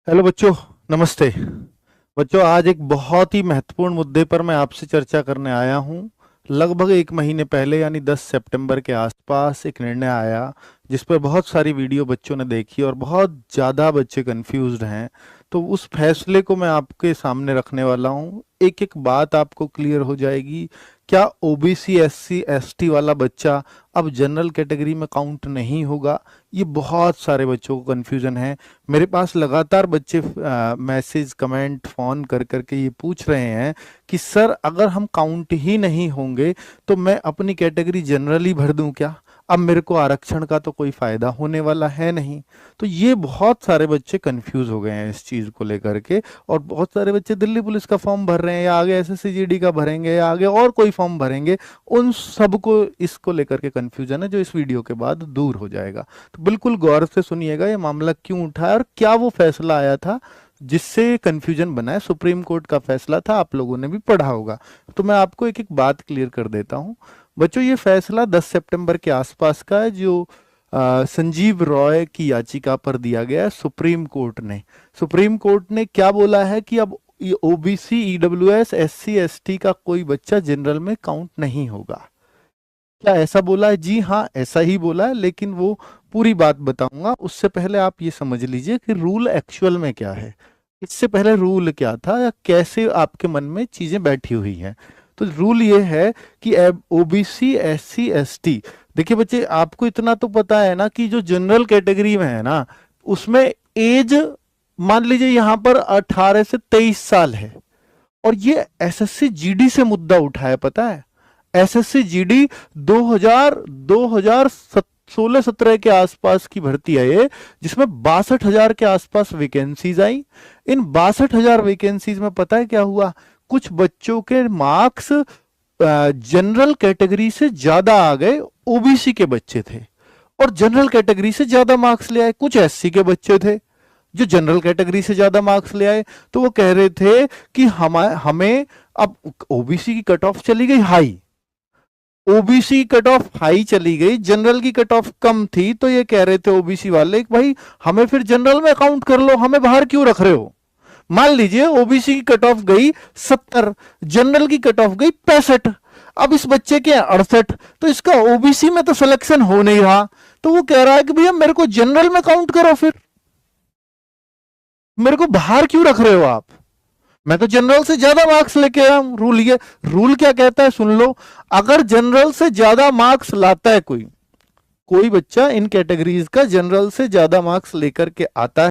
Hello बच्चों, नमस्ते। बच्चों, आज एक बहुत ही महत्वपूर्ण मुद्दे पर मैं आपसे चर्चा करने आया हूँ। लगभग एक महीने पहले यानी 10 सितंबर के आसपास एक निर्णय आया जिस पर बहुत सारी वीडियो बच्चों ने देखी और बहुत ज़्यादा बच्चे कंफ्यूज्ड हैं। तो उस फैसले को मैं आपके सामने रखने वाला हूँ। एक एक बात आपको क्लियर हो जाएगी। क्या ओबीसी एससी एसटी वाला बच्चा अब जनरल कैटेगरी में काउंट नहीं होगा? ये बहुत सारे बच्चों को कन्फ्यूजन है। मेरे पास लगातार बच्चे मैसेज कमेंट फोन कर करके ये पूछ रहे हैं कि सर, अगर हम काउंट ही नहीं होंगे तो मैं अपनी कैटेगरी जनरली भर दूं क्या? अब मेरे को आरक्षण का तो कोई फायदा होने वाला है नहीं। तो ये बहुत सारे बच्चे कंफ्यूज हो गए हैं इस चीज को लेकर के। और बहुत सारे बच्चे दिल्ली पुलिस का फॉर्म भर रहे हैं, या आगे एसएससी का भरेंगे, या आगे और कोई फॉर्म भरेंगे। उन सबको इसको लेकर के कंफ्यूजन है, जो इस वीडियो के बाद दूर हो जाएगा। तो बिल्कुल गौर से सुनिएगा, ये मामला क्यों उठा है और क्या वो फैसला आया था जिससे कंफ्यूजन बना है। सुप्रीम कोर्ट का फैसला था, आप लोगों ने भी पढ़ा होगा। तो मैं आपको एक एक बात क्लियर कर देता हूं। बच्चों, ये फैसला 10 सितंबर के आसपास का है, जो संजीव रॉय की याचिका पर दिया गया है सुप्रीम कोर्ट ने। सुप्रीम कोर्ट ने क्या बोला है कि अब ओबीसी ईडब्ल्यूएस एससी एसटी का कोई बच्चा जनरल में काउंट नहीं होगा। क्या ऐसा बोला है? जी हाँ, ऐसा ही बोला है, लेकिन वो पूरी बात बताऊंगा। उससे पहले आप ये समझ लीजिए कि रूल एक्चुअल में क्या है। इससे पहले रूल क्या था, या कैसे आपके मन में चीजें बैठी हुई हैं। तो रूल ये है कि ओबीसी एससी एसटी, देखिए बच्चे, आपको इतना तो पता है ना कि जो जनरल कैटेगरी में है ना, उसमें एज मान लीजिए यहां पर 18 से 23 साल है। और ये एसएससी जीडी से मुद्दा उठा है, पता है? एसएससी जीडी 2016-17 के आसपास की भर्ती है ये, जिसमें 62,000 के आसपास वैकेंसीज आई। इन 62,000 वैकेंसीज में पता है क्या हुआ? कुछ बच्चों के मार्क्स जनरल कैटेगरी से ज्यादा आ गए, ओबीसी के बच्चे थे, और जनरल कैटेगरी से ज्यादा मार्क्स ले आए कुछ एससी के बच्चे थे जो जनरल कैटेगरी से ज्यादा मार्क्स ले आए। तो वो कह रहे थे कि हमें अब ओबीसी की कट ऑफ चली गई high, OBC cut off high चली गई, जनरल की कट ऑफ कम थी। तो ये कह रहे थे ओबीसी वाले कि भाई हमें फिर जनरल में काउंट कर लो, हमें बाहर क्यों रख रहे हो? मान लीजिए ओबीसी की कट ऑफ गई 70, जनरल की कट ऑफ गई 65, अब इस बच्चे के 68, तो इसका ओबीसी में तो सिलेक्शन हो नहीं रहा। तो वो कह रहा है कि भैया मेरे को जनरल में काउंट करो, फिर मेरे को बाहर क्यों रख रहे हो आप? मैं तो जनरल से ज्यादा मार्क्स लेके आया हूं। रूल क्या कहता है, सुन लो। अगर जनरल से ज्यादा मार्क्स लाता है कोई कोई बच्चा इन कैटेगरीज का जनरल से ज्यादा मार्क्स लेकर के आता है,